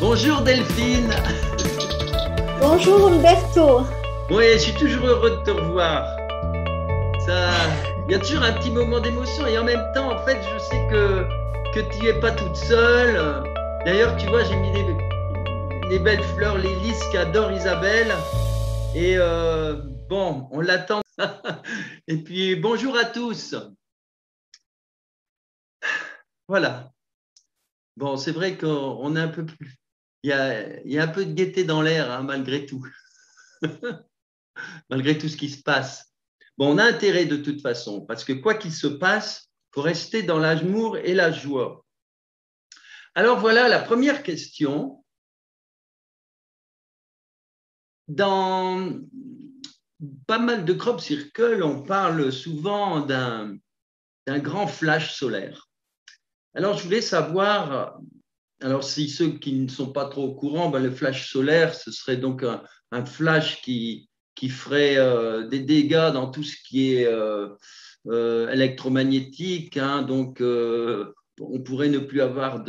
Bonjour Delphine. Bonjour Umberto. Oui, je suis toujours heureux de te revoir. Il y a toujours un petit moment d'émotion et en même temps, en fait, je sais que tu n'es pas toute seule. D'ailleurs, tu vois, j'ai mis les belles fleurs, les lys qu'adore Isabelle. Et bon, on l'attend. Et puis, bonjour à tous. Voilà. Bon, c'est vrai qu'on est un peu plus. Il y a un peu de gaieté dans l'air, hein, malgré tout. Malgré tout ce qui se passe. Bon, on a intérêt de toute façon, parce que quoi qu'il se passe, il faut rester dans l'amour et la joie. Alors voilà la première question. Dans pas mal de crop circles, on parle souvent d'un grand flash solaire. Alors je voulais savoir, alors si ceux qui ne sont pas trop au courant, ben, le flash solaire, ce serait donc un flash qui ferait des dégâts dans tout ce qui est électromagnétique, hein, donc on pourrait ne plus avoir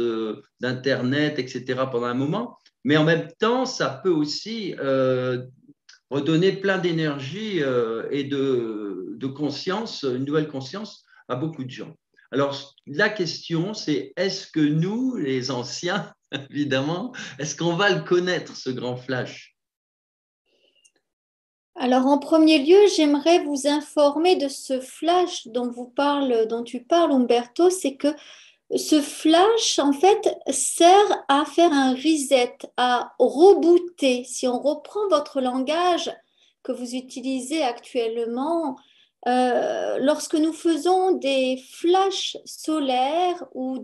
d'internet, etc. pendant un moment, mais en même temps, ça peut aussi redonner plein d'énergie et de conscience, une nouvelle conscience à beaucoup de gens. Alors, la question, c'est est-ce que nous, les anciens, évidemment, est-ce qu'on va le connaître, ce grand flash? Alors en premier lieu, j'aimerais vous informer de ce flash dont tu parles Umberto, c'est que ce flash en fait sert à faire un reset, à rebooter. Si on reprend votre langage que vous utilisez actuellement, lorsque nous faisons des flashs solaires ou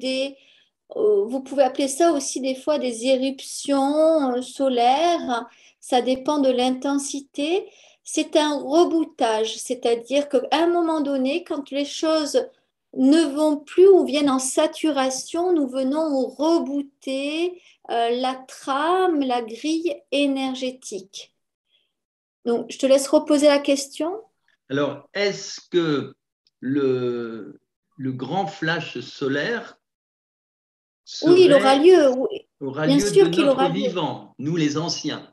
vous pouvez appeler ça aussi des fois des éruptions solaires, ça dépend de l'intensité. C'est un rebootage, c'est-à-dire qu'à un moment donné, quand les choses ne vont plus ou viennent en saturation, nous venons rebooter la trame, la grille énergétique. Donc, je te laisse reposer la question. Alors, est-ce que le, le grand flash solaire Oui, il aura serait, lieu. Oui. aura Bien lieu de sûr qu'il notre aura lieu. vivant, nous les anciens?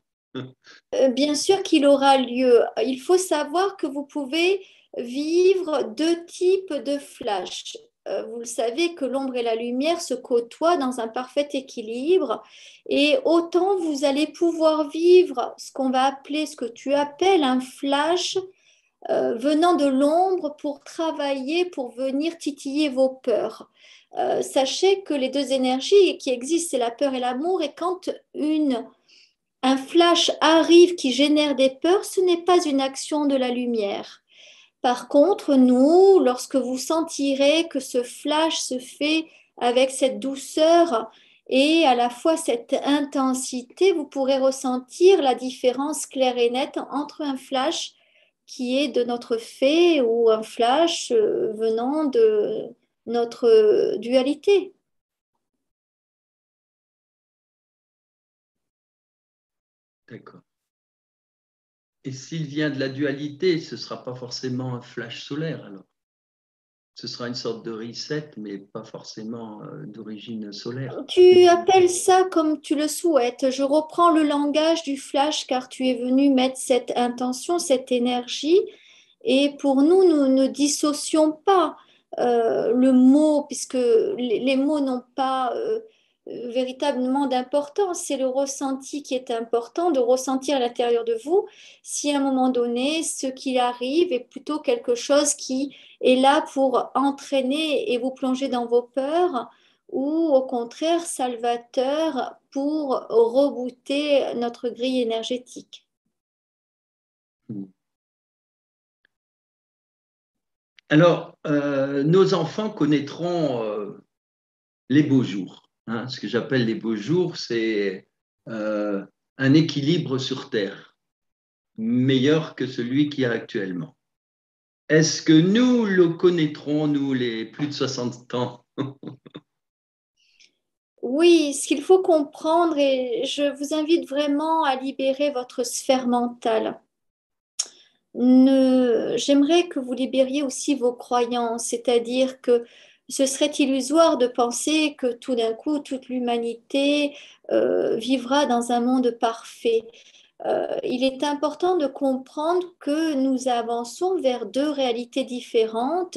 Bien sûr qu'il aura lieu. Il faut savoir que vous pouvez vivre deux types de flash. Vous le savez que l'ombre et la lumière se côtoient dans un parfait équilibre et autant vous allez pouvoir vivre ce qu'on va appeler, ce que tu appelles un flash venant de l'ombre pour travailler, pour venir titiller vos peurs. Sachez que les deux énergies qui existent, c'est la peur et l'amour, et quand un flash arrive qui génère des peurs, ce n'est pas une action de la lumière. Par contre, nous, lorsque vous sentirez que ce flash se fait avec cette douceur et à la fois cette intensité, vous pourrez ressentir la différence claire et nette entre un flash qui est de notre fait ou un flash venant de notre dualité. D'accord. Et s'il vient de la dualité, ce ne sera pas forcément un flash solaire, alors. Ce sera une sorte de reset, mais pas forcément d'origine solaire. Tu appelles ça comme tu le souhaites. Je reprends le langage du flash car tu es venu mettre cette intention, cette énergie. Et pour nous, nous ne dissocions pas le mot, puisque les mots n'ont pas véritablement d'importance. C'est le ressenti qui est important, de ressentir à l'intérieur de vous si à un moment donné, ce qui arrive est plutôt quelque chose qui est là pour entraîner et vous plonger dans vos peurs ou au contraire salvateur pour rebooter notre grille énergétique. Alors, nos enfants connaîtront les beaux jours, hein. Ce que j'appelle les beaux jours, c'est euh, un équilibre sur Terre, meilleur que celui qu'il y a actuellement. Est-ce que nous le connaîtrons, nous, les plus de 60 ans? Oui, ce qu'il faut comprendre, et je vous invite vraiment à libérer votre sphère mentale. J'aimerais que vous libériez aussi vos croyances, c'est-à-dire que ce serait illusoire de penser que tout d'un coup, toute l'humanité vivra dans un monde parfait. Il est important de comprendre que nous avançons vers deux réalités différentes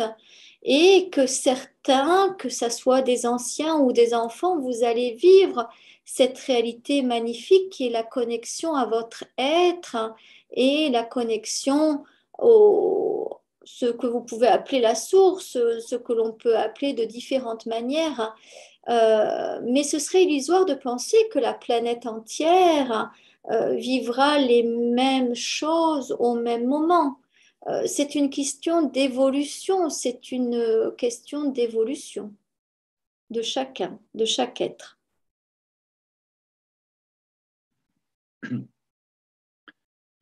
et que certains, que ce soit des anciens ou des enfants, vous allez vivre cette réalité magnifique qui est la connexion à votre être et la connexion au ce que vous pouvez appeler la source, ce que l'on peut appeler de différentes manières. Mais ce serait illusoire de penser que la planète entière vivra les mêmes choses au même moment. C'est une question d'évolution, c'est une question d'évolution de chacun, de chaque être.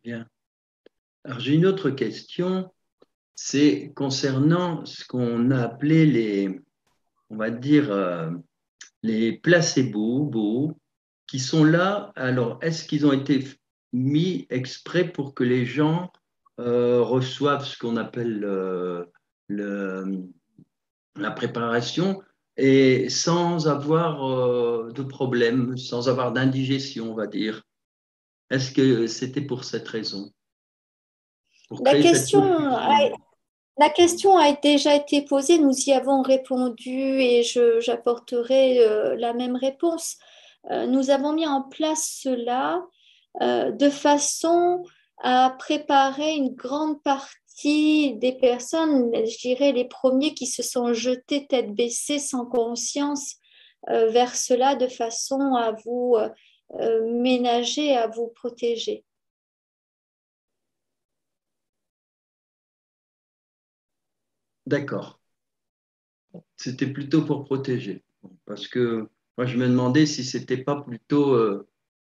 Bien. Alors, j'ai une autre question, c'est concernant ce qu'on a appelé on va dire, les placebos qui sont là. Alors, est-ce qu'ils ont été mis exprès pour que les gens reçoivent ce qu'on appelle le- la préparation et sans avoir de problème, sans avoir d'indigestion, on va dire? Est-ce que c'était pour cette raison, pour La créer cette question confusion? La question a déjà été posée, nous y avons répondu et j'apporterai la même réponse. Nous avons mis en place cela de façon à préparer une grande partie des personnes, je dirais les premiers qui se sont jetés tête baissée sans conscience vers cela de façon à vous ménager, à vous protéger. D'accord. C'était plutôt pour protéger. Parce que moi, je me demandais si c'était pas plutôt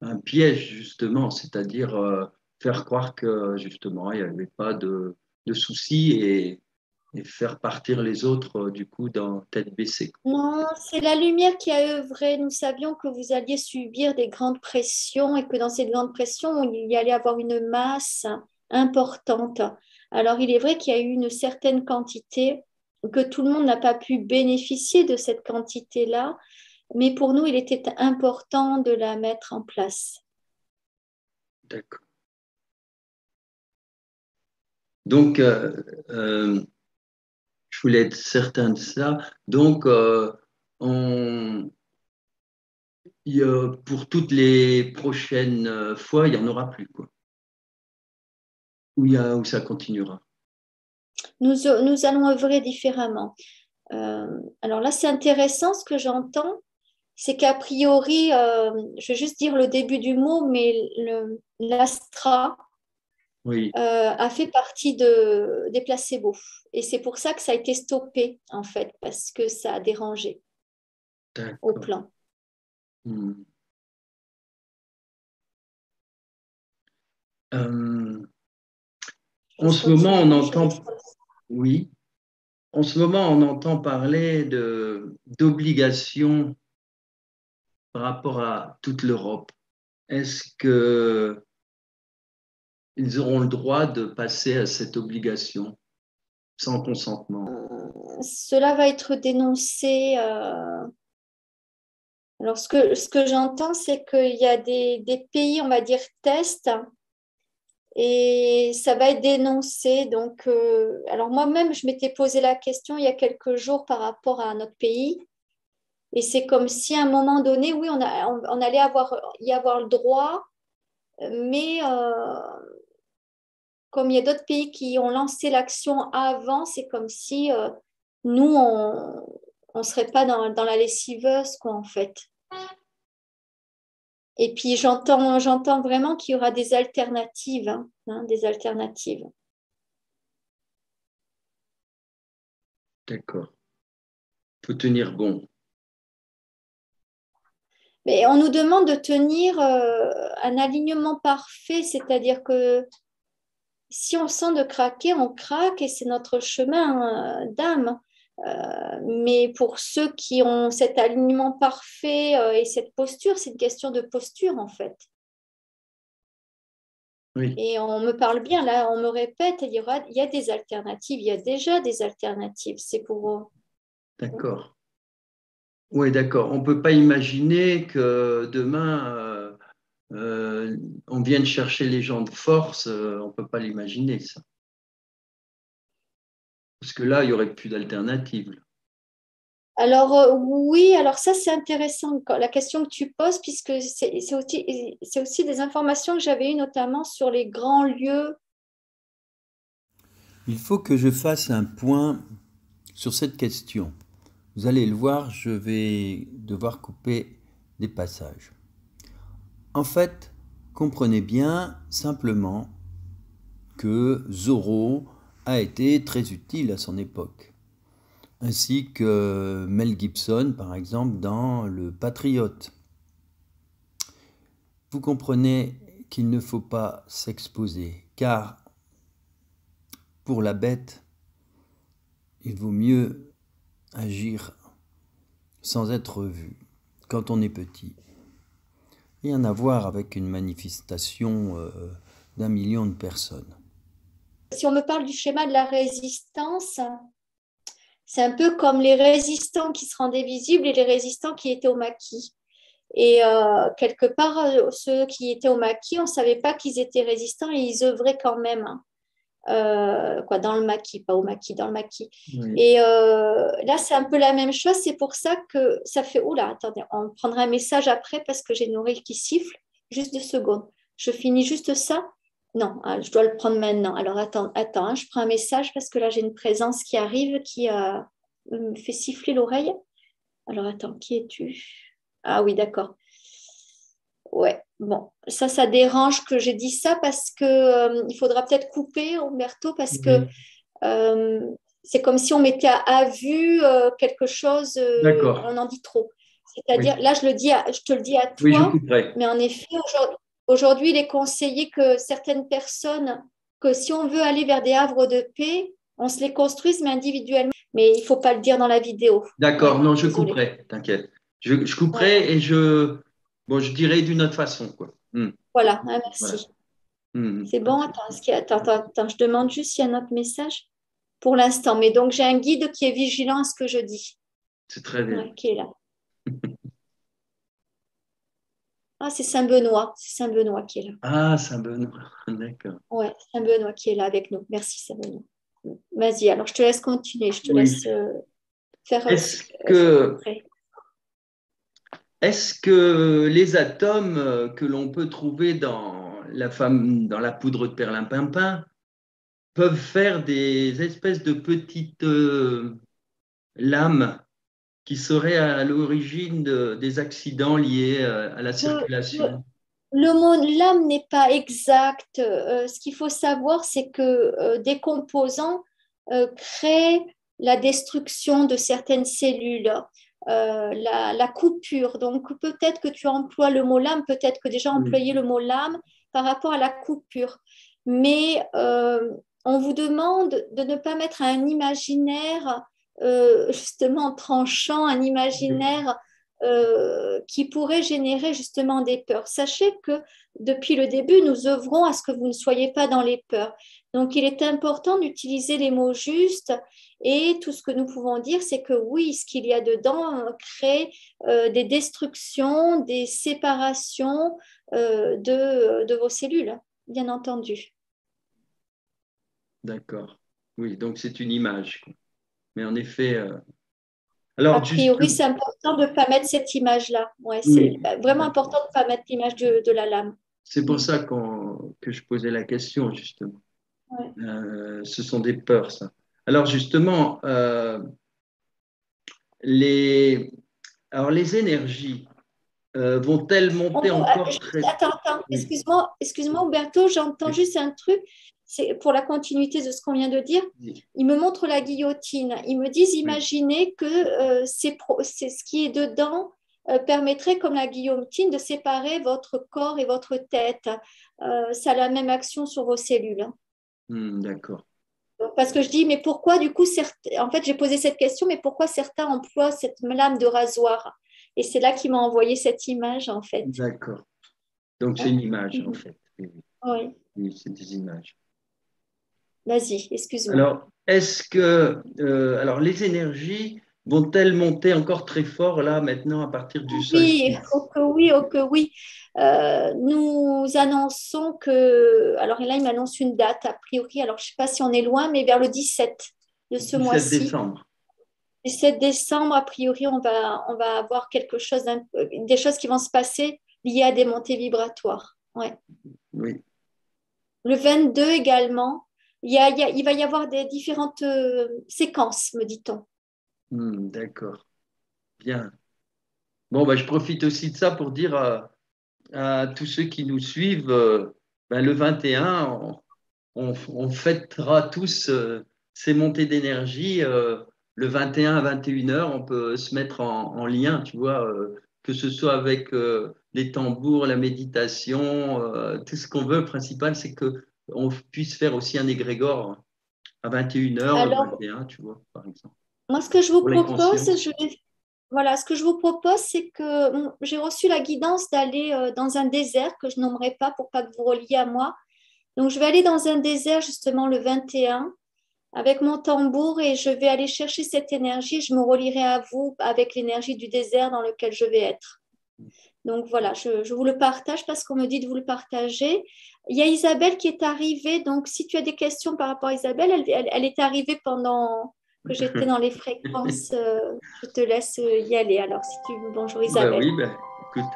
un piège, justement, c'est-à-dire faire croire que, justement, il n'y avait pas de soucis et faire partir les autres, du coup, dans tête baissée. Non, c'est la lumière qui a œuvré. Nous savions que vous alliez subir des grandes pressions et que dans cette grande pression, il y allait avoir une masse importante. Alors, il est vrai qu'il y a eu une certaine quantité, que tout le monde n'a pas pu bénéficier de cette quantité-là, mais pour nous, il était important de la mettre en place. D'accord. Donc, euh, je voulais être certain de ça. Donc, on, pour toutes les prochaines fois, il n'y en aura plus, quoi. Où ça continuera. Nous allons œuvrer différemment. Alors là, c'est intéressant ce que j'entends, c'est qu'a priori, je vais juste dire le début du mot, mais l'astra Oui, a fait partie des placebos. Et c'est pour ça que ça a été stoppé, en fait, parce que ça a dérangé au d'accord. plan. Hmm. Euh, en Juste ce moment, continuer. on entend, oui, en ce moment, on entend parler d'obligations par rapport à toute l'Europe. Est-ce que ils auront le droit de passer à cette obligation sans consentement? Cela va être dénoncé. Alors, ce que j'entends, c'est qu'il y a des pays, on va dire, test, et ça va être dénoncé. Donc, alors moi-même, je m'étais posé la question il y a quelques jours par rapport à notre pays. Et c'est comme si à un moment donné, oui, on allait y avoir le droit, mais comme il y a d'autres pays qui ont lancé l'action avant, c'est comme si nous, on ne serait pas dans la lessiveuse, quoi, en fait. Et puis j'entends vraiment qu'il y aura des alternatives, des alternatives. D'accord. Faut tenir bon. Mais on nous demande de tenir un alignement parfait, c'est-à-dire que si on sent de craquer, on craque et c'est notre chemin d'âme. Mais pour ceux qui ont cet alignement parfait et cette posture, c'est une question de posture en fait. Oui, Et on me parle bien, là, on me répète, il y a des alternatives, il y a déjà des alternatives. C'est pour D'accord. Oui, d'accord. On ne peut pas imaginer que demain, on vienne chercher les gens de force. On ne peut pas l'imaginer, ça. Parce que là, il n'y aurait plus d'alternative. Alors, oui, alors ça, c'est intéressant, la question que tu poses, puisque c'est aussi des informations que j'avais eues, notamment sur les grands lieux. Il faut que je fasse un point sur cette question. Vous allez le voir, je vais devoir couper des passages. En fait, comprenez bien simplement que Zorro a été très utile à son époque, ainsi que Mel Gibson, par exemple, dans Le Patriote. Vous comprenez qu'il ne faut pas s'exposer, car pour la bête, il vaut mieux agir sans être vu quand on est petit. Rien à voir avec une manifestation d'1 million de personnes. Si on me parle du schéma de la résistance, c'est un peu comme les résistants qui se rendaient visibles et les résistants qui étaient au maquis. Et quelque part, ceux qui étaient au maquis, on ne savait pas qu'ils étaient résistants et ils œuvraient quand même. Quoi, dans le maquis, pas au maquis, dans le maquis. Oui. Et là, c'est un peu la même chose. C'est pour ça que ça fait. Oula, attendez, on prendra un message après parce que j'ai une oreille qui siffle. Juste 2 secondes. Je finis juste ça. Non, je dois le prendre maintenant. Alors attends, hein, je prends un message parce que là, j'ai une présence qui arrive qui me fait siffler l'oreille. Alors attends, qui es-tu? Ah oui, d'accord. Ouais, bon, ça dérange que j'ai dit ça parce que il faudra peut-être couper, Umberto, parce que Oui. euh, c'est comme si on mettait à vue quelque chose, D'accord. on en dit trop. Oui. C'est-à-dire, là, je te le dis à Oui, je toi, couperai. mais en effet, aujourd'hui, il est conseillé que certaines personnes, que si on veut aller vers des havres de paix, on se les construise, mais individuellement. Mais il ne faut pas le dire dans la vidéo. D'accord. Ouais, Non, je désolé. couperai. T'inquiète. Je Ouais, couperai et bon, je dirai d'une autre façon, quoi. voilà, hein, Voilà. merci. C'est bon, attends, attends, je demande juste s'il y a un autre message pour l'instant. Mais donc, j'ai un guide qui est vigilant à ce que je dis. C'est très bien. Ouais, qui est là. Ah, c'est Saint-Benoît. C'est Saint-Benoît qui est là. Ah, Saint-Benoît. D'accord. Ouais, Saint-Benoît qui est là avec nous. Merci, Saint-Benoît. Vas-y, alors je te laisse continuer. Je te Oui. laisse faire Est-ce faire que, après. est-ce que les atomes que l'on peut trouver dans la poudre de perlimpinpin peuvent faire des espèces de petites lames qui seraient à l'origine des accidents liés à la Le, le- circulation? le mot lame n'est pas exact. Ce qu'il faut savoir, c'est que des composants créent la destruction de certaines cellules, la coupure. Donc peut-être que tu emploies le mot lame, peut-être que déjà Oui. employé le mot lame par rapport à la coupure. Mais on vous demande de ne pas mettre un imaginaire justement tranchant, un imaginaire qui pourrait générer justement des peurs. Sachez que depuis le début, nous œuvrons à ce que vous ne soyez pas dans les peurs. Donc, il est important d'utiliser les mots justes et tout ce que nous pouvons dire, c'est que oui, ce qu'il y a dedans crée des destructions, des séparations de vos cellules, bien entendu. D'accord. Oui, donc c'est une image, quoi. Mais en effet, A alors juste, priori, c'est important de ne pas mettre cette image-là. Ouais, c'est oui, vraiment important de ne pas mettre l'image de la lame. c'est pour Mm. ça que je posais la question, justement. Ouais. Ce sont des peurs, ça. Alors justement, les, alors les énergies vont-elles monter encore très... Attends, Oui, excuse-moi, Umberto, j'entends oui, juste un truc. C'est pour la continuité de ce qu'on vient de dire. oui. Ils me montrent la guillotine. Ils me disent, Oui. imaginez que c'est ce qui est dedans permettrait, comme la guillotine, de séparer votre corps et votre tête. Ça a la même action sur vos cellules, hein. D'accord, Parce que je dis, mais pourquoi du coup, en fait, j'ai posé cette question, mais pourquoi certains emploient cette lame de rasoir? Et c'est là qu'il m'a envoyé cette image, en fait. d'accord. Donc c'est Hein. une image, en Mhm. fait. Oui, oui. Oui, Oui, c'est des images. vas-y, excuse-moi. Alors, alors les énergies vont-elles monter encore très fort là maintenant à partir du Oui, solstice? oh que oui, oh que oui. Nous annonçons que, alors là, il m'annonce une date a priori, alors je ne sais pas si on est loin, mais vers le 17 de ce 17 mois-ci. décembre. 17 décembre, a priori, on va avoir quelque chose, des choses qui vont se passer liées à des montées vibratoires. Ouais. Oui. Le 22 également, il va y avoir des différentes séquences, me dit-on. D'accord. Bien. Bon, bah, je profite aussi de ça pour dire à tous ceux qui nous suivent, ben, le 21, on fêtera tous ces montées d'énergie. Le 21 à 21 heures, on peut se mettre en lien, tu vois, que ce soit avec les tambours, la méditation, tout ce qu'on veut. Le principal, c'est que on puisse faire aussi un égrégore à 21 heures, le Alors, 21, tu vois, par exemple, moi, ce que je vous pour les propose, consciences. voilà, ce que je vous propose, c'est que j'ai reçu la guidance d'aller dans un désert que je nommerai pas pour pas que vous reliez à moi. Donc, je vais aller dans un désert justement le 21 avec mon tambour et je vais aller chercher cette énergie. Je me relierai à vous avec l'énergie du désert dans lequel je vais être. Donc voilà, je vous le partage parce qu'on me dit de vous le partager. Il y a Isabelle qui est arrivée. Donc si tu as des questions par rapport à Isabelle, elle est arrivée pendant que j'étais dans les fréquences. Je te laisse y aller. Alors si tu veux, bonjour Ben Isabelle. oui, ben, écoute.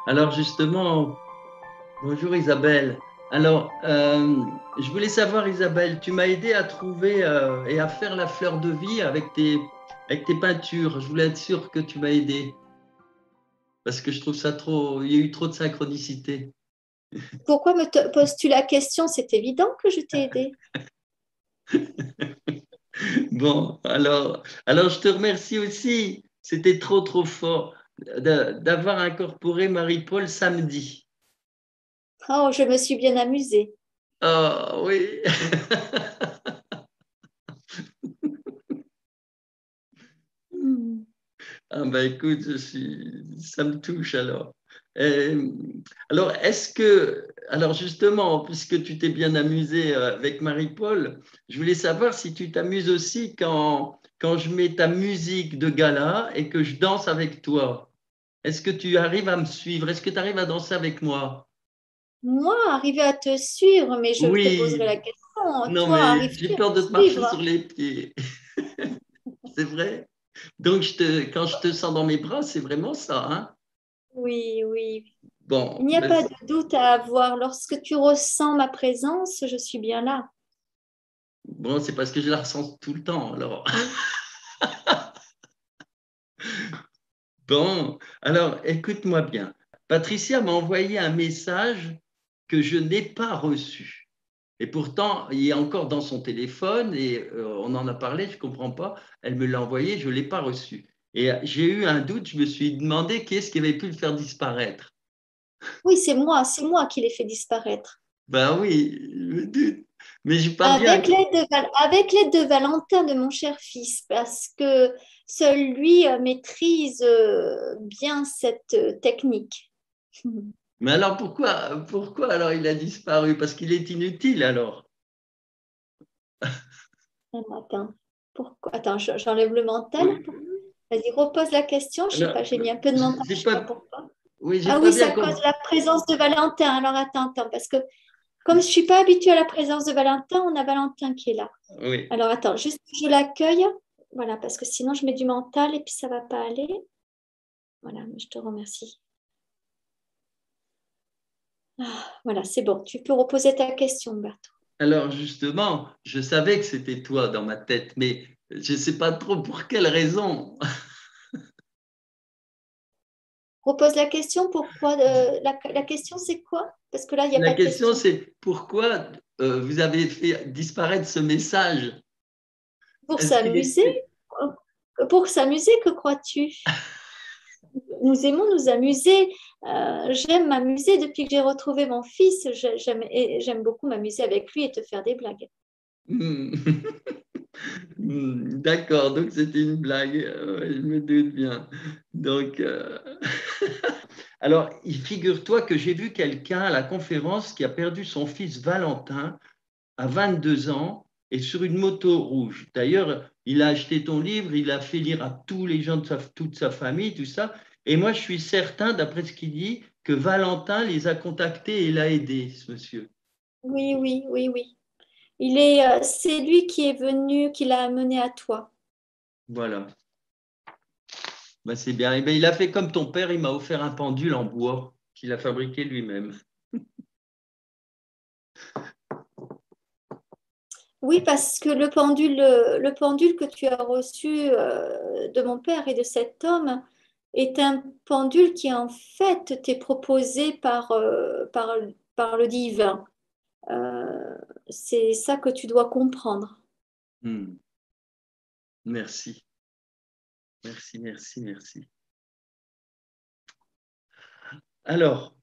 Alors justement, bonjour Isabelle. Alors, je voulais savoir Isabelle, tu m'as aidé à trouver et à faire la fleur de vie avec tes peintures. Je voulais être sûr que tu m'as aidé parce que je trouve ça trop, il y a eu trop de synchronicité. Pourquoi poses-tu la question? C'est évident que je t'ai aidé. Bon, alors je te remercie aussi. C'était trop, trop fort d'avoir incorporé Marie-Paul samedi. Oh, je me suis bien amusée. Ah oui. Ah ben écoute, ça me touche alors. Euh, alors, alors justement, puisque tu t'es bien amusé avec Marie-Paul, je voulais savoir si tu t'amuses aussi quand je mets ta musique de gala et que je danse avec toi. Est-ce que tu arrives à me suivre? Est-ce que tu arrives à danser avec moi? Moi, arriver à te suivre, mais je te poserai la Oui, question. non, Toi, mais j'ai arrives-tu à peur de te me marcher suivre? sur les pieds. C'est vrai? Donc, quand je te sens dans mes bras, c'est vraiment ça, hein? Oui, oui. Il Bon, n'y a pas de doute à avoir. Lorsque tu ressens ma présence, je suis bien là. bon, c'est parce que je la ressens tout le temps, alors. Bon, alors écoute-moi bien. Patricia m'a envoyé un message que je n'ai pas reçu. Et pourtant, il est encore dans son téléphone et on en a parlé, je ne comprends pas. Elle me l'a envoyé, je ne l'ai pas reçu. Et j'ai eu un doute, je me suis demandé qui est-ce qui avait pu le faire disparaître. Oui, c'est moi qui l'ai fait disparaître. Ben oui, je me doute. Mais je pas bien. Avec l'aide de Valentin, de mon cher fils, parce que seul lui maîtrise bien cette technique. Mais alors pourquoi alors il a disparu? Parce qu'il est inutile alors. Attends, pourquoi? Attends, j'enlève le mental. Oui. Vas-y, repose la question. Je sais Alors, pas, j'ai mis un peu de mental, j'ai je sais pas pas, pourquoi. oui, j'ai Ah pas oui, c'est bien à cause compris. de la présence de Valentin. Alors attends, parce que comme je suis pas habituée à la présence de Valentin, on a Valentin qui est là. Oui. Alors attends, juste que je l'accueille. Voilà, parce que sinon je mets du mental et puis ça va pas aller. Voilà, je te remercie. Ah, voilà, c'est bon. Tu peux reposer ta question, Berthaud. Alors justement, je savais que c'était toi dans ma tête, mais je ne sais pas trop pour quelle raison. Repose la question. Pourquoi la question, c'est quoi? Parce que là, il n'y a La pas de question, question. c'est pourquoi vous avez fait disparaître ce message? Pour Est-ce qu'il s'amuser? était... Pour s'amuser, que crois-tu? Nous aimons nous amuser. J'aime m'amuser depuis que j'ai retrouvé mon fils. J'aime beaucoup m'amuser avec lui et te faire des blagues. Hmm. D'accord, donc c'était une blague, je me doute bien. Donc, alors, figure-toi que j'ai vu quelqu'un à la conférence qui a perdu son fils Valentin à 22 ans et sur une moto rouge. D'ailleurs, il a acheté ton livre, il a fait lire à tous les gens de toute sa famille, tout ça. Et moi, je suis certain, d'après ce qu'il dit, que Valentin les a contactés et l'a aidé, ce monsieur. Oui, oui, oui, oui. C'est lui qui est venu, qui l'a amené à toi. Voilà. Ben, c'est bien. Eh ben, il a fait comme ton père, il m'a offert un pendule en bois qu'il a fabriqué lui-même. Oui, parce que le pendule que tu as reçu de mon père et de cet homme est un pendule qui en fait t'est proposé par le divin. Euh, c'est ça que tu dois comprendre. Hmm. Merci. Merci, merci, merci. Alors,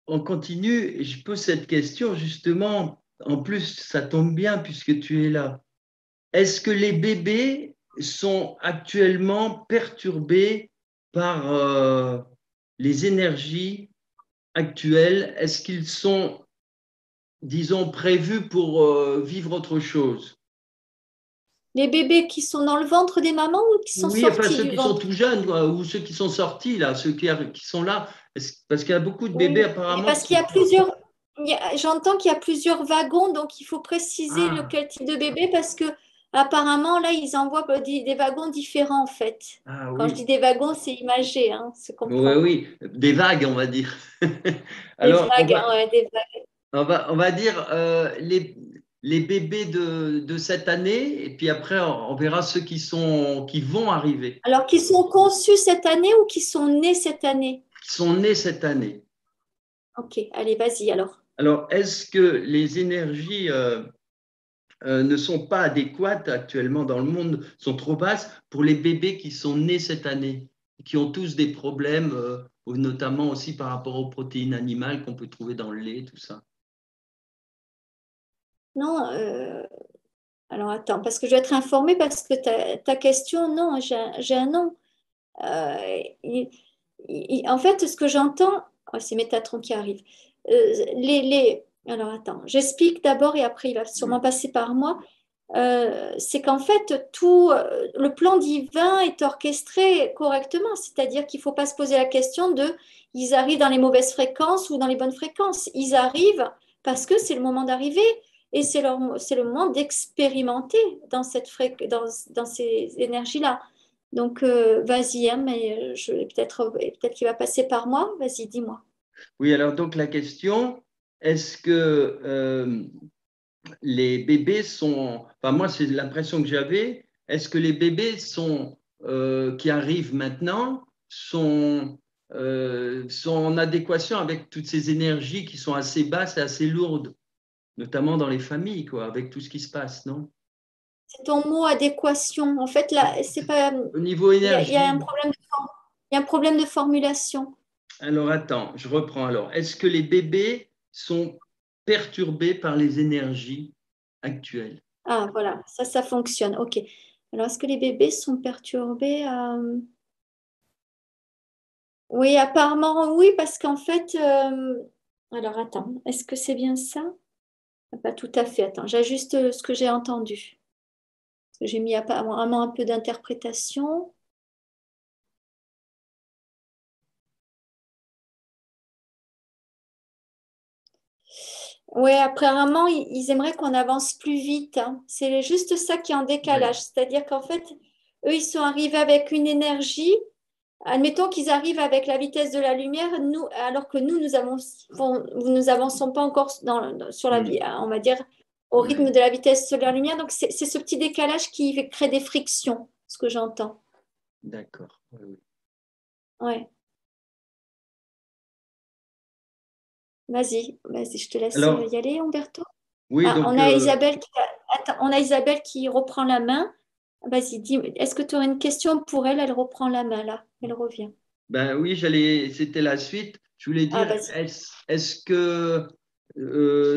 on continue et je pose cette question justement. En plus, ça tombe bien puisque tu es là. Est-ce que les bébés sont actuellement perturbés par les énergies actuelles? Est-ce qu'ils sont, disons, prévus pour vivre autre chose? Les bébés qui sont dans le ventre des mamans ou qui sont Oui, enfin sortis ceux du qui sont ventre? tout jeunes quoi, ou ceux qui sont sortis là, ceux qui sont là. Parce qu'il y a beaucoup de bébés Oui, mais apparemment parce qui qu'il y sont... a plusieurs, j'entends qu'il y a plusieurs wagons, donc il faut préciser Ah, quel type de bébé parce que apparemment là ils envoient des wagons différents en fait. ah Quand je oui, dis des wagons, c'est imagé, hein, se oui, comprend. oui, des vagues on va dire. Des Alors vagues, hein, ouais, des vagues. on va dire les bébés de cette année et puis après on verra ceux qui vont arriver, Alors qui sont conçus cette année ou qui sont nés cette année? qui sont nés cette année. Ok, allez, vas-y alors. Alors est-ce que les énergies ne sont pas adéquates actuellement dans le monde, sont trop basses pour les bébés qui sont nés cette année, qui ont tous des problèmes, notamment aussi par rapport aux protéines animales qu'on peut trouver dans le lait, tout ça. Non, alors attends, parce que je vais être informée parce que ta question, non, j'ai un nom. Euh, en fait, ce que j'entends, oh, c'est Métatron qui arrive. Alors attends, j'explique d'abord et après il va sûrement passer par moi. C'est qu'en fait, tout le plan divin est orchestré correctement, c'est-à-dire qu'il ne faut pas se poser la question de ils arrivent dans les mauvaises fréquences ou dans les bonnes fréquences. Ils arrivent parce que c'est le moment d'arriver et c'est le moment d'expérimenter dans ces énergies-là. Donc, vas-y, hein, mais peut-être qu'il va passer par moi. Vas-y, dis-moi. Oui, alors donc la question, est-ce que les bébés sont, enfin moi c'est l'impression que j'avais, est-ce que les bébés sont, qui arrivent maintenant sont en adéquation avec toutes ces énergies qui sont assez basses et assez lourdes, notamment dans les familles, quoi, avec tout ce qui se passe, non? C'est ton mot adéquation. En fait, là, c'est pas. Au niveau Il y a un énergie, problème il y a un problème de formulation. alors attends, je reprends alors. Est-ce que les bébés sont perturbés par les énergies actuelles? Ah, voilà, ça fonctionne. OK. Alors, est-ce que les bébés sont perturbés? Oui, apparemment, oui, parce qu'en fait. Alors, attends, est-ce que c'est bien ça? Ah, pas tout à fait. Attends, j'ajuste ce que j'ai entendu. Parce que j'ai mis apparemment un peu d'interprétation. Oui, apparemment, ils aimeraient qu'on avance plus vite, hein. C'est juste ça qui est en Ouais. décalage. C'est-à-dire qu'en fait, eux, ils sont arrivés avec une énergie. Admettons qu'ils arrivent avec la vitesse de la lumière, nous, alors que nous avançons pas encore sur la vie, Hmm. hein, on va dire, au rythme Ouais. de la vitesse de la lumière. Donc, c'est ce petit décalage qui crée des frictions, ce que j'entends. D'accord. Ouais, ouais. Ouais. Vas-y, je te laisse Alors, y aller, Umberto. oui, Ah, donc, Attends, on a Isabelle qui reprend la main. Vas-y, dis, est-ce que tu aurais une question pour elle? Elle reprend la main là, elle revient. ben oui, c'était la suite. Je voulais Ah, dire, vas-y. est-ce que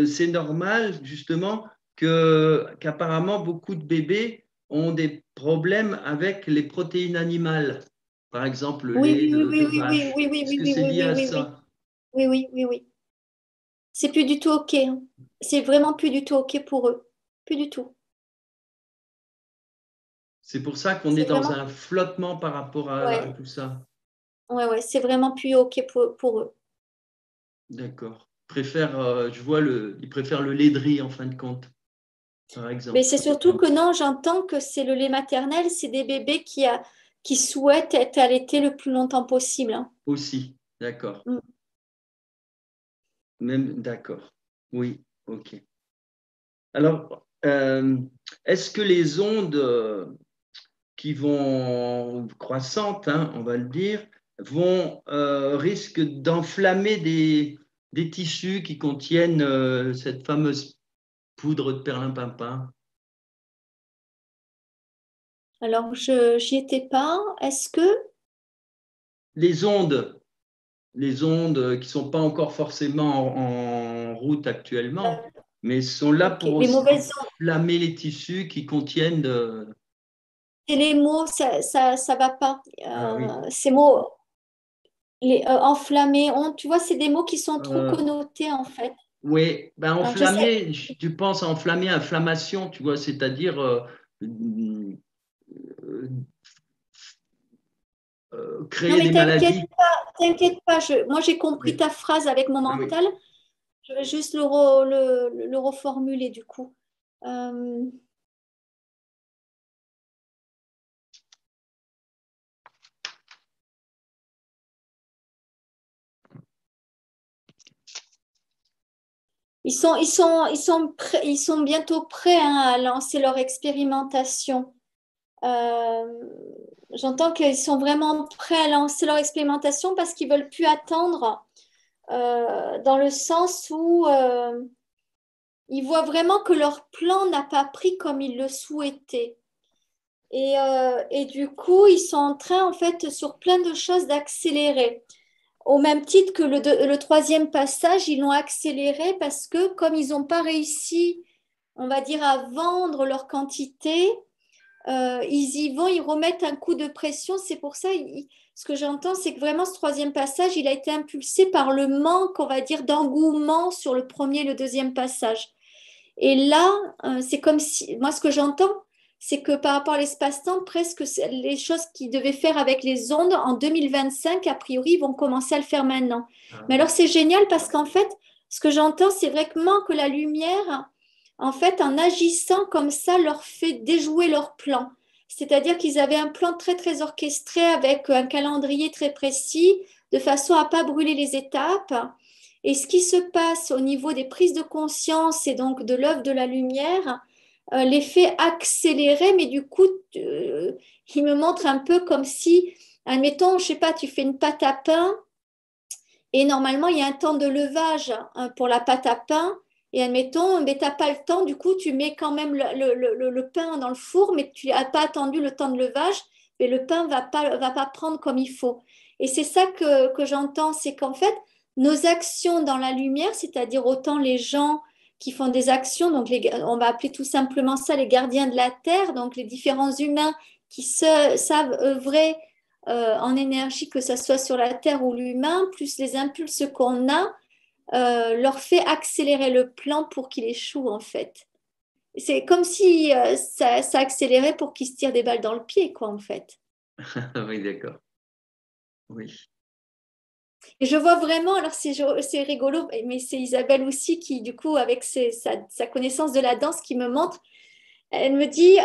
c'est normal, justement, qu'apparemment beaucoup de bébés ont des problèmes avec les protéines animales, par exemple le Oui, lait oui, oui, de oui, oui, oui, vache. oui, oui, Est-ce oui, que oui, c'est oui, lié oui, à oui, oui, ça? oui, oui, oui, oui. C'est plus du tout OK, hein. C'est vraiment plus du tout OK pour eux. Plus du tout. C'est pour ça qu'on est C'est dans vraiment, un flottement par rapport à ouais, tout ça. ouais, ouais, c'est vraiment plus OK pour eux. D'accord. Je vois ils préfèrent le lait de riz en fin de compte, par Mais exemple. c'est surtout que non, j'entends que c'est le lait maternel, c'est des bébés qui souhaitent être allaités le plus longtemps possible, hein. Aussi, d'accord. Mm. Même, d'accord. Oui, ok. Alors, est-ce que les ondes qui vont croissantes, hein, on va le dire, risquent d'enflammer des tissus qui contiennent cette fameuse poudre de perlimpinpin? Alors, j'y étais pas. Est-ce que, Les ondes, les ondes qui ne sont pas encore forcément en route actuellement, mais sont là OK, pour les aussi mauvaises ondes, enflammer les tissus qui contiennent c'est les mots, ça va pas. Ah oui. Ces mots, enflammés, tu vois, c'est des mots qui sont trop Euh, connotés en fait. oui, ben Alors, je sais. enflammer, tu penses à enflammer, inflammation, tu vois, c'est-à-dire euh, Non, créer mais des maladies. t'inquiète pas. Moi, j'ai compris Oui, ta phrase avec mon ah oui. mental. Je vais juste le reformuler du coup. Euh, ils sont bientôt prêts, hein, à lancer leur expérimentation. Euh, J'entends qu'ils sont vraiment prêts à lancer leur expérimentation parce qu'ils veulent plus attendre, dans le sens où ils voient vraiment que leur plan n'a pas pris comme ils le souhaitaient. Et du coup, ils sont en train, en fait, sur plein de choses d'accélérer. Au même titre que le troisième passage, ils l'ont accéléré parce que comme ils n'ont pas réussi, on va dire, à vendre leur quantité, ils y vont, ils remettent un coup de pression. C'est pour ça, ce que j'entends, c'est que vraiment ce troisième passage, il a été impulsé par le manque, on va dire, d'engouement sur le premier et le deuxième passage. Et là, c'est comme si, moi, ce que j'entends, c'est que par rapport à l'espace-temps, presque les choses qu'ils devaient faire avec les ondes en 2025, a priori, ils vont commencer à le faire maintenant. Ah Mais oui. alors, c'est génial parce qu'en fait, ce que j'entends, c'est vraiment que la lumière, en fait, en agissant comme ça, leur fait déjouer leur plan. C'est-à-dire qu'ils avaient un plan très, très orchestré avec un calendrier très précis, de façon à ne pas brûler les étapes. Et ce qui se passe au niveau des prises de conscience et donc de l'œuvre de la lumière, les fait accélérer, mais du coup, il me montre un peu comme si, admettons, je sais pas, tu fais une pâte à pain et normalement, il y a un temps de levage, hein, pour la pâte à pain. Et admettons, mais tu n'as pas le temps, du coup, tu mets quand même le pain dans le four, mais tu n'as pas attendu le temps de levage, mais le pain ne va pas prendre comme il faut. Et c'est ça que j'entends, c'est qu'en fait, nos actions dans la lumière, c'est-à-dire autant les gens qui font des actions, donc on va appeler tout simplement ça les gardiens de la terre, donc les différents humains qui savent œuvrer en énergie, que ce soit sur la terre ou l'humain, plus les impulses qu'on a, leur fait accélérer le plan pour qu'il échoue en fait. C'est comme si ça accélérait pour qu'il se tire des balles dans le pied, quoi, en fait. Oui, d'accord. Oui. Et je vois vraiment, alors c'est rigolo, mais c'est Isabelle aussi qui, du coup, avec sa connaissance de la danse, qui me montre, elle me dit,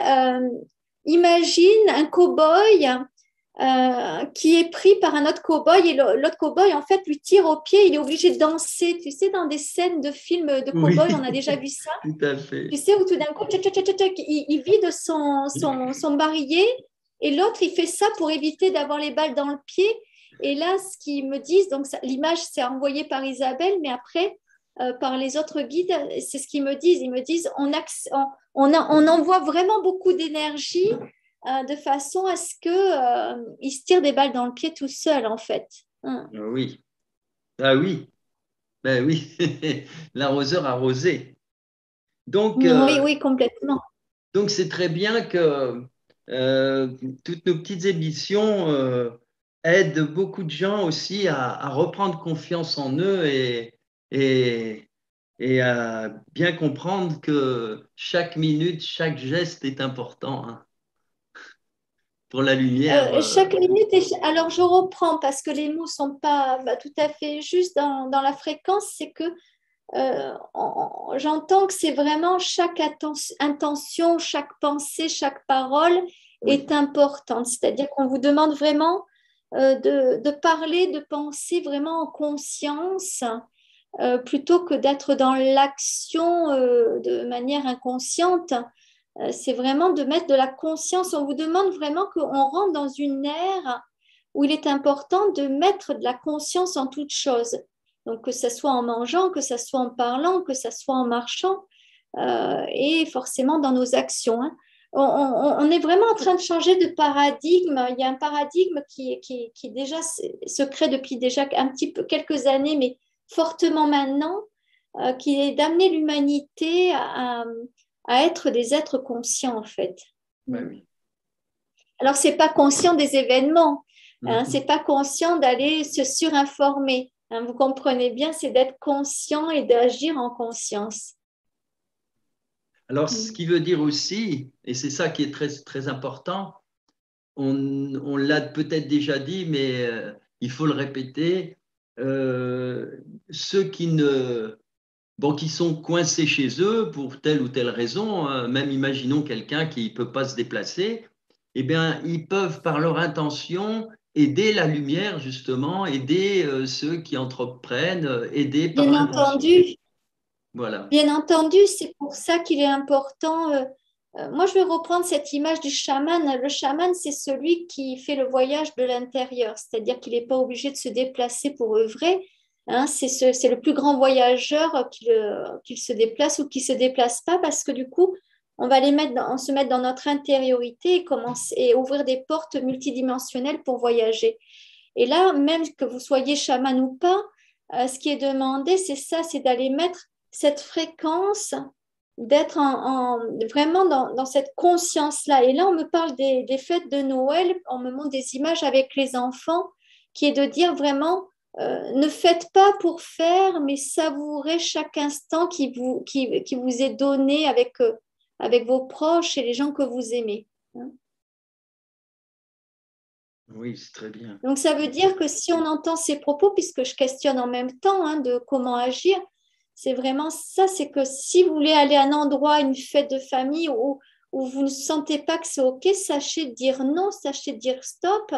imagine un cow-boy qui est pris par un autre cow-boy et l'autre cow-boy, en fait, lui tire au pied, il est obligé de danser. Tu sais, dans des scènes de films de cow-boy, on Oui, a déjà vu ça. tout à fait. Tu sais, où tout d'un coup, tchac, tchac, tchac, tchac, il vide son barillet et l'autre, il fait ça pour éviter d'avoir les balles dans le pied. Et là, ce qu'ils me disent, donc l'image, c'est envoyé par Isabelle, mais après, par les autres guides, c'est ce qu'ils me disent. Ils me disent, on envoie vraiment beaucoup d'énergie, de façon à ce qu'il se tire des balles dans le pied tout seul, en fait. Hum. Ah oui. Ah oui. Ben oui. L'arroseur arrosé. Donc, Oui, oui, complètement. Donc, c'est très bien que toutes nos petites émissions aident beaucoup de gens aussi à reprendre confiance en eux et, et à bien comprendre que chaque minute, chaque geste est important, hein. Pour la lumière. Chaque minute, alors je reprends parce que les mots ne sont pas tout à fait justes dans la fréquence, c'est que j'entends que c'est vraiment chaque intention, chaque pensée, chaque parole Oui, est importante. C'est-à-dire qu'on vous demande vraiment de parler, de penser vraiment en conscience, plutôt que d'être dans l'action de manière inconsciente. C'est vraiment de mettre de la conscience. On vous demande vraiment qu'on rentre dans une ère où il est important de mettre de la conscience en toute chose. Donc, que ce soit en mangeant, que ce soit en parlant, que ce soit en marchant, et forcément dans nos actions, hein. On est vraiment en train de changer de paradigme. Il y a un paradigme qui déjà se crée depuis déjà un petit peu quelques années, mais fortement maintenant, qui est d'amener l'humanité à être des êtres conscients, en fait. ouais, oui. Alors, c'est pas conscient des événements, hein, Mhm. c'est pas conscient d'aller se surinformer, hein, vous comprenez bien, c'est d'être conscient et d'agir en conscience. Alors, ce qui veut dire aussi, et c'est ça qui est très, très important, on l'a peut-être déjà dit, mais il faut le répéter, ceux qui sont coincés chez eux pour telle ou telle raison, même imaginons quelqu'un qui ne peut pas se déplacer, eh bien, ils peuvent, par leur intention, aider la lumière, justement, aider ceux qui entreprennent, aider par Bien l'intention. entendu, Voilà. bien entendu, c'est pour ça qu'il est important. Moi, je vais reprendre cette image du chaman. Le chaman, c'est celui qui fait le voyage de l'intérieur, c'est-à-dire qu'il n'est pas obligé de se déplacer pour œuvrer. Hein, c'est le plus grand voyageur qu'il se déplace ou qui ne se déplace pas parce que du coup, on va on se mettre dans notre intériorité et commencer et ouvrir des portes multidimensionnelles pour voyager. Et là, même que vous soyez chaman ou pas, ce qui est demandé, c'est ça, c'est d'aller mettre cette fréquence, d'être vraiment dans cette conscience-là. Et là, on me parle des fêtes de Noël, on me montre des images avec les enfants, qui est de dire vraiment, ne faites pas pour faire, mais savourez chaque instant qui vous est donné avec vos proches et les gens que vous aimez. Oui, c'est très bien. Donc, ça veut dire que si on entend ces propos, puisque je questionne en même temps de comment agir, c'est vraiment ça, c'est que si vous voulez aller à un endroit, une fête de famille où vous ne sentez pas que c'est OK, sachez dire non, sachez dire stop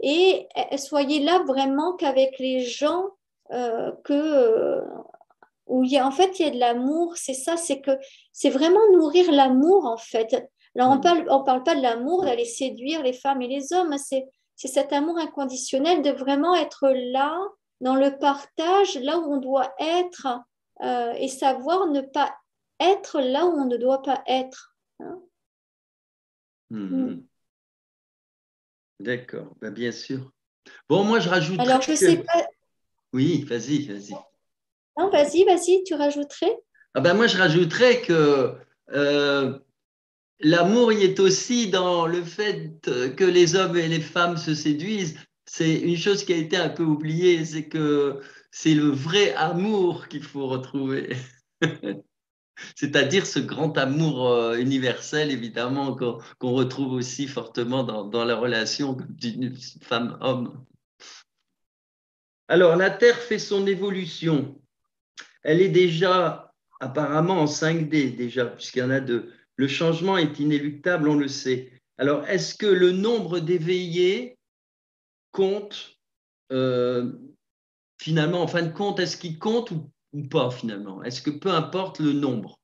et soyez là vraiment qu'avec les gens où en fait, il y a de l'amour. C'est ça, c'est que c'est vraiment nourrir l'amour en fait. Alors, Oui. on parle pas de l'amour d'aller séduire les femmes et les hommes, hein, c'est cet amour inconditionnel de vraiment être là, dans le partage, là où on doit être et savoir ne pas être là où on ne doit pas être, hein. Mhm. D'accord, ben, bien sûr. Bon, moi, je rajouterais Alors, je sais que… pas. Oui, vas-y, vas-y. Non, vas-y, tu rajouterais. Ah ben, moi, je rajouterais que euh, l'amour y est aussi dans le fait que les hommes et les femmes se séduisent. C'est une chose qui a été un peu oubliée, c'est que c'est le vrai amour qu'il faut retrouver. C'est-à-dire ce grand amour universel, évidemment, qu'on retrouve aussi fortement dans la relation d'une femme-homme. Alors, la Terre fait son évolution. Elle est déjà apparemment en 5D, déjà, puisqu'il y en a deux. Le changement est inéluctable, on le sait. Alors, est-ce que le nombre d'éveillés compte euh, finalement, en fin de compte, est-ce qu'il compte ou pas finalement? Est-ce que peu importe le nombre?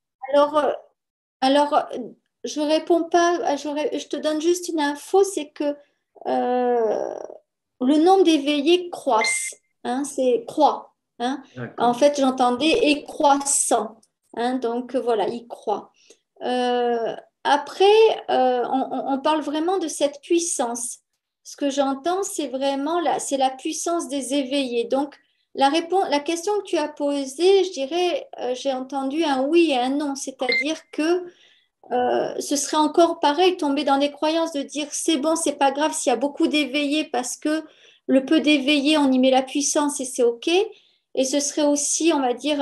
Alors, je réponds pas, je te donne juste une info, c'est que euh, le nombre d'éveillés croisse, hein, c'est croît, hein. En D'accord. fait, j'entendais et croissant, hein, donc voilà, il croît. Euh, après, on parle vraiment de cette puissance. Ce que j'entends, c'est vraiment c'est la puissance des éveillés. Donc, la question que tu as posée, je dirais, j'ai entendu un oui et un non, c'est-à-dire que ce serait encore pareil, tomber dans des croyances de dire c'est bon, c'est pas grave s'il y a beaucoup d'éveillés parce que le peu d'éveillés, on y met la puissance et c'est OK. Et ce serait aussi, on va dire,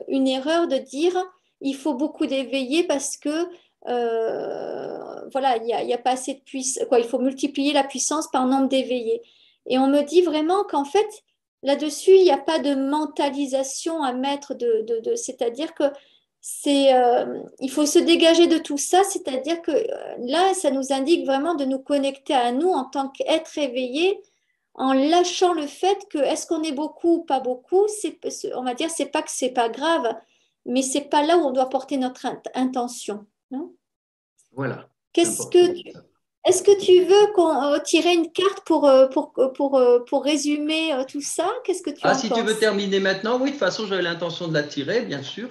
une erreur de dire il faut beaucoup d'éveillés parce que voilà, il y a pas assez de puissance, quoi, il faut multiplier la puissance par nombre d'éveillés. Et on me dit vraiment qu'en fait, là-dessus, il n'y a pas de mentalisation à mettre c'est-à-dire que il faut se dégager de tout ça, c'est-à-dire que là, ça nous indique vraiment de nous connecter à nous en tant qu'être éveillé, en lâchant le fait que est-ce qu'on est beaucoup ou pas beaucoup, on va dire c'est pas que c'est pas grave, mais c'est pas là où on doit porter notre intention. Non. Voilà, c'est Qu'est-ce important. que est-ce que tu veux qu'on tirer une carte pour résumer tout ça? Qu'est-ce que tu Ah, en si tu veux penses? terminer maintenant, oui, de toute façon, j'avais l'intention de la tirer, bien sûr.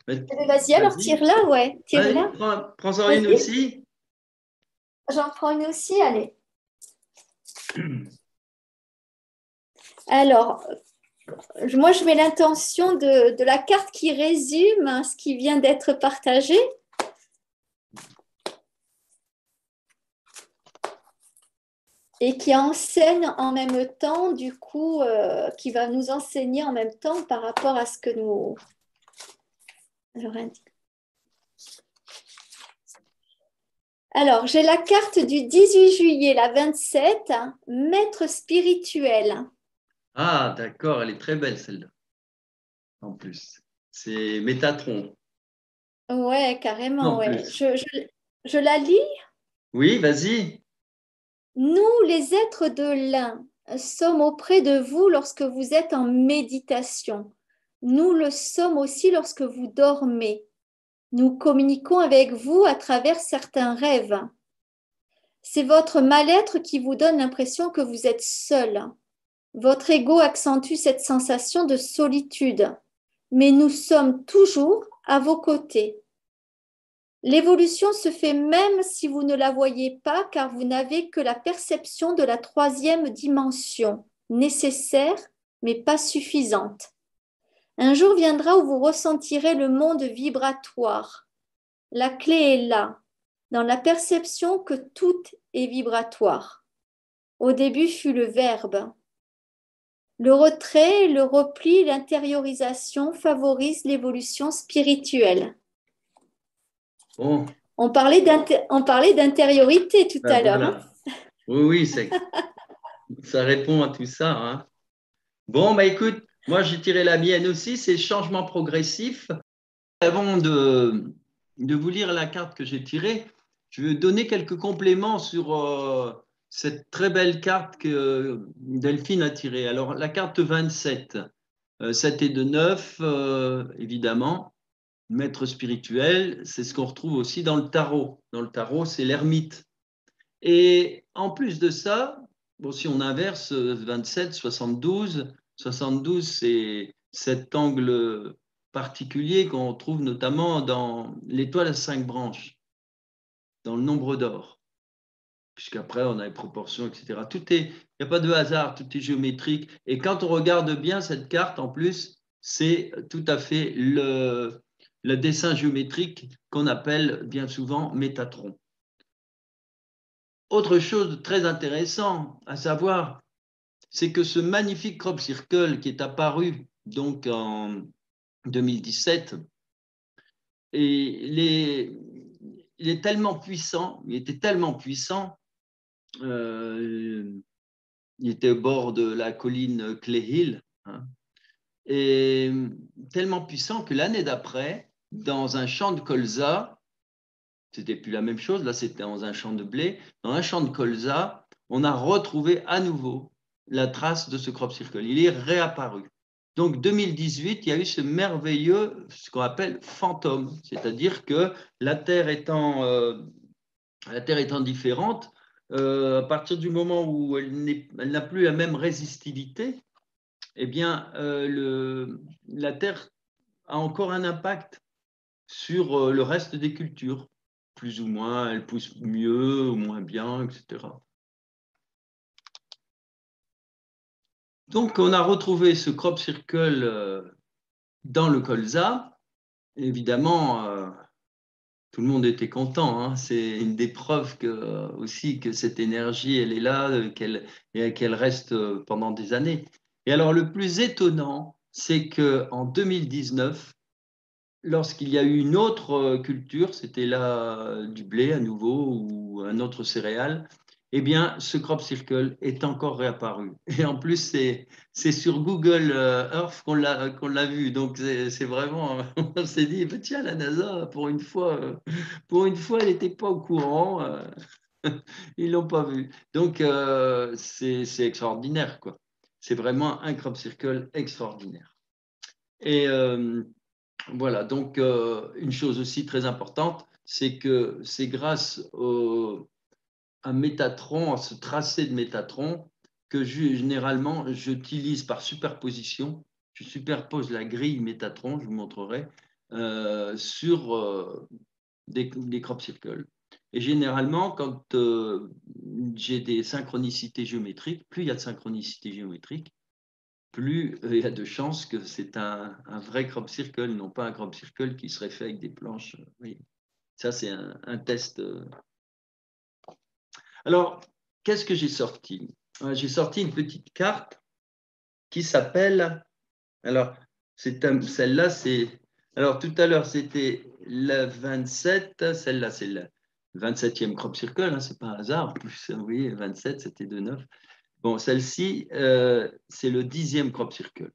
Mais Eh bien, vas-y, alors vas-y, tire-la, ouais, allez, tire-la. prends-en une Vas-y, aussi. j'en prends une aussi, allez. Alors, moi, je mets l'intention de la carte qui résume hein, ce qui vient d'être partagé. Et qui enseigne en même temps, du coup, qui va nous enseigner en même temps par rapport à ce que nous leur indiquons. Alors, j'ai la carte du 18 juillet, la 27, hein, maître spirituel. Ah, d'accord, elle est très belle celle-là, en plus. C'est Métatron, Ouais, carrément, en ouais. plus. Je la lis. Oui, vas-y. Nous, les êtres de l'un, sommes auprès de vous lorsque vous êtes en méditation. Nous le sommes aussi lorsque vous dormez. Nous communiquons avec vous à travers certains rêves. C'est votre mal-être qui vous donne l'impression que vous êtes seul. Votre ego accentue cette sensation de solitude, mais nous sommes toujours à vos côtés. L'évolution se fait même si vous ne la voyez pas, car vous n'avez que la perception de la troisième dimension, nécessaire mais pas suffisante. Un jour viendra où vous ressentirez le monde vibratoire. La clé est là, dans la perception que tout est vibratoire. Au début fut le verbe. Le retrait, le repli, l'intériorisation favorisent l'évolution spirituelle. Bon, On parlait d'intériorité tout ben à l'heure. Hein. voilà. Oui, oui, ça répond à tout ça, hein. Bon, bah écoute, moi j'ai tiré la mienne aussi, c'est changement progressif. Avant de vous lire la carte que j'ai tirée, je vais donner quelques compléments sur cette très belle carte que Delphine a tirée. Alors, la carte 27, 7 et de 9, évidemment, maître spirituel, c'est ce qu'on retrouve aussi dans le tarot. Dans le tarot, c'est l'ermite. Et en plus de ça, bon, si on inverse 27, 72, 72, c'est cet angle particulier qu'on trouve notamment dans l'étoile à 5 branches, dans le nombre d'or, puisqu'après on a les proportions, etc. Il n'y a pas de hasard, tout est géométrique. Et quand on regarde bien cette carte, en plus, c'est tout à fait le dessin géométrique qu'on appelle bien souvent Métatron. Autre chose de très intéressant à savoir, c'est que ce magnifique crop circle qui est apparu donc en 2017, et il est tellement puissant, il était tellement puissant, il était au bord de la colline Clay Hill, hein, et tellement puissant que l'année d'après, dans un champ de colza, c'était plus la même chose, là c'était dans un champ de blé, dans un champ de colza, on a retrouvé à nouveau la trace de ce crop circle. Il est réapparu. Donc 2018, il y a eu ce merveilleux, ce qu'on appelle fantôme, c'est-à-dire que la Terre étant différente, à partir du moment où elle n'a plus la même résistivité, eh bien, la Terre a encore un impact sur le reste des cultures. Plus ou moins, elle pousse mieux ou moins bien, etc. Donc, on a retrouvé ce crop circle dans le colza. Évidemment, tout le monde était content. Hein. C'est une des preuves aussi que cette énergie, elle est là, qu'elle reste pendant des années. Et alors, le plus étonnant, c'est qu'en 2019, lorsqu'il y a eu une autre culture, c'était là du blé à nouveau ou un autre céréale, eh bien, ce crop circle est encore réapparu. Et en plus, c'est sur Google Earth qu'on l'a vu. Donc, c'est vraiment, on s'est dit, bah, tiens, la NASA, pour une fois, elle n'était pas au courant. Ils l'ont pas vu. Donc, c'est extraordinaire, quoi. C'est vraiment un crop circle extraordinaire. Et voilà, donc une chose aussi très importante, c'est que c'est grâce à Métatron, à ce tracé de Métatron, que généralement j'utilise par superposition. Je superpose la grille Métatron, je vous montrerai, sur des crop circles. Et généralement, quand j'ai des synchronicités géométriques, plus il y a de synchronicité géométrique, plus il y a de chances que c'est un vrai crop circle, non pas un crop circle qui serait fait avec des planches. Oui. Ça, c'est un test. Alors, qu'est-ce que j'ai sorti? J'ai sorti une petite carte qui s'appelle. Alors, celle-là, c'est. Alors, tout à l'heure, c'était la 27. Celle-là, c'est le 27e crop circle. Hein, c'est pas un hasard. En plus, vous voyez, 27, c'était de 9. Bon, celle-ci, c'est le 10e crop circle,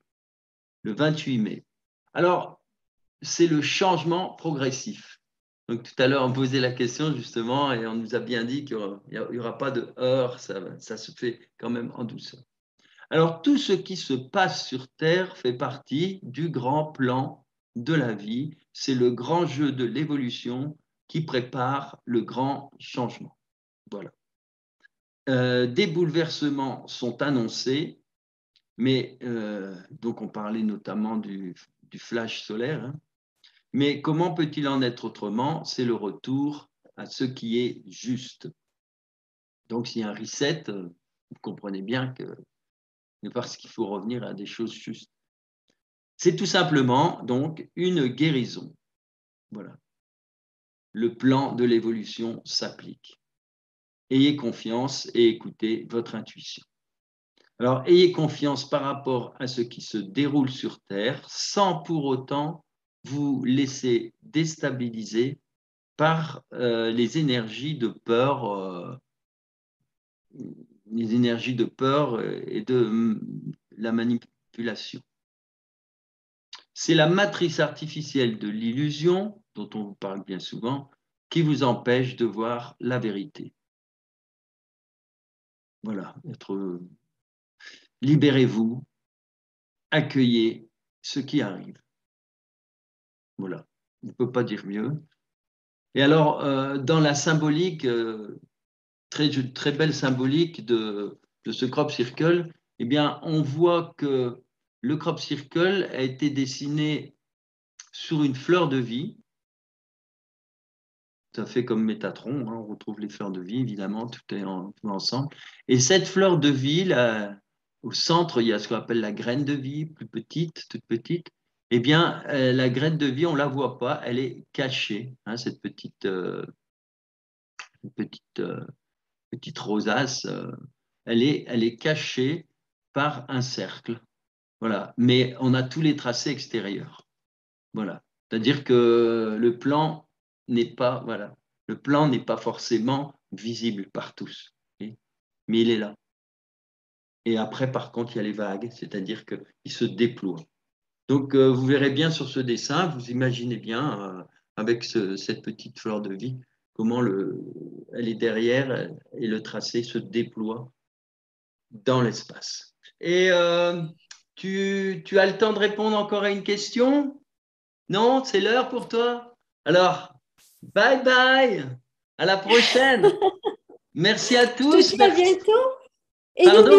le 28 mai. Alors, c'est le changement progressif. Donc, tout à l'heure, on posait la question justement et on nous a bien dit qu'il n'y aura pas de heurts, ça se fait quand même en douceur. Alors, tout ce qui se passe sur Terre fait partie du grand plan de la vie. C'est le grand jeu de l'évolution qui prépare le grand changement. Voilà. Des bouleversements sont annoncés, mais donc on parlait notamment du flash solaire. Hein. Mais comment peut-il en être autrement? C'est le retour à ce qui est juste. Donc, s'il y a un reset, vous comprenez bien que c'est parce qu'il faut revenir à des choses justes. C'est tout simplement donc une guérison. Voilà. Le plan de l'évolution s'applique. Ayez confiance et écoutez votre intuition. Alors, ayez confiance par rapport à ce qui se déroule sur Terre sans pour autant vous laisser déstabiliser par les énergies de peur et de la manipulation. C'est la matrice artificielle de l'illusion, dont on vous parle bien souvent, qui vous empêche de voir la vérité. Voilà, libérez-vous, accueillez ce qui arrive. Voilà, on ne peut pas dire mieux. Et alors, dans la symbolique, très belle symbolique de ce crop circle, eh bien, on voit que le crop circle a été dessiné sur une fleur de vie. Ça fait comme Métatron, hein, on retrouve les fleurs de vie, évidemment, tout est ensemble. Et cette fleur de vie, là, au centre, il y a ce qu'on appelle la graine de vie, plus petite, toute petite. Eh bien, la graine de vie, on ne la voit pas, elle est cachée, hein, cette petite rosace, elle est cachée par un cercle. Voilà. Mais on a tous les tracés extérieurs. Voilà. C'est-à-dire que le plan n'est pas, voilà, le plan n'est pas forcément visible par tous, okay, mais il est là. Et après, par contre, il y a les vagues, c'est-à-dire qu'il se déploie. Donc, vous verrez bien sur ce dessin, vous imaginez bien, avec cette petite fleur de vie, comment elle est derrière et le tracé se déploie dans l'espace. Et tu as le temps de répondre encore à une question? Non, c'est l'heure pour toi? Alors, bye bye, à la prochaine. Merci à Je te tous. dis à bientôt. Et Pardon?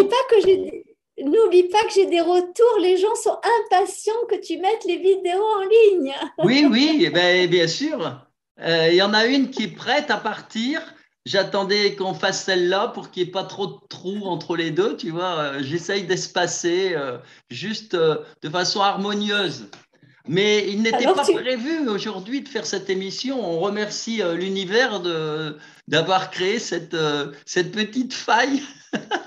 n'oublie pas que j'ai des retours. Les gens sont impatients que tu mettes les vidéos en ligne. Oui, oui, eh bien sûr. Il y en a une qui est prête à partir. J'attendais qu'on fasse celle-là pour qu'il n'y ait pas trop de trous entre les deux, tu vois. J'essaye d'espacer juste de façon harmonieuse. Mais il n'était Alors, pas prévu aujourd'hui de faire cette émission. On remercie l'univers d'avoir créé cette petite faille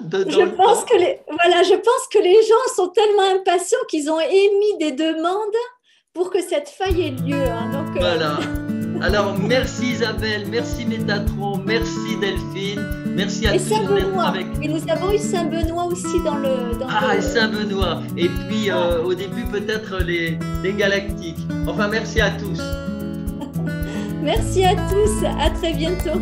dans je le pense temps. que je pense que les gens sont tellement impatients qu'ils ont émis des demandes pour que cette faille ait lieu. Hein. Donc, Voilà. Alors, merci Isabelle, merci Métatron, merci Delphine, merci à et tous Saint-Benoît. avec. Et nous avons eu Saint-Benoît aussi dans le. Et Saint-Benoît. Et puis, au début, peut-être les galactiques. Enfin, merci à tous. Merci à tous. À très bientôt.